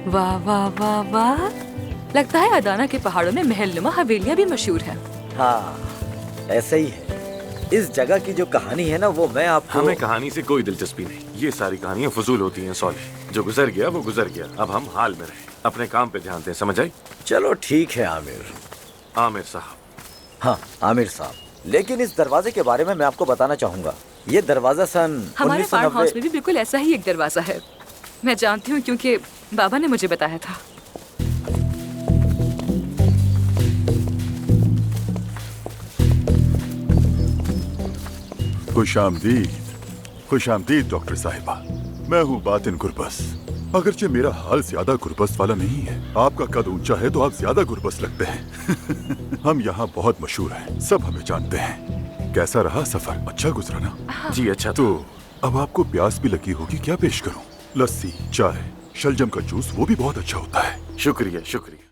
वाह वाह वाह वाह, लगता है अदाना के पहाड़ों में महलनुमा हवेलियां भी मशहूर हैं। हाँ, ऐसे ही है। इस जगह की जो कहानी है ना, वो मैं आपको। हमें कहानी से कोई दिलचस्पी नहीं। ये सारी कहानियां फजूल होती हैं सॉलिह। जो गुजर गया वो गुजर गया। अब हम हाल में रहे, अपने काम पे ध्यान दें, समझ आई? चलो ठीक है आमिर। आमिर साहब। हाँ आमिर साहब, लेकिन इस दरवाजे के बारे में मैं आपको बताना चाहूंगा। ये दरवाजा सन हमारे फार्म 1990। हाउस में भी बिल्कुल ऐसा ही एक दरवाजा है। मैं जानती हूँ क्योंकि बाबा ने मुझे बताया था। खुशामदीद डॉक्टर साहिबा। मैं हूँ बातिन गुरबस। अगरचे मेरा हाल ज्यादा गुरबस वाला नहीं है। आपका कद ऊंचा है तो आप ज्यादा गुरबस लगते हैं। हम यहाँ बहुत मशहूर हैं, सब हमें जानते हैं। कैसा रहा सफर? अच्छा गुजरा ना? जी अच्छा। तो अब आपको प्यास भी लगी होगी, क्या पेश करूं? लस्सी, चाय, शलजम का जूस, वो भी बहुत अच्छा होता है। शुक्रिया शुक्रिया।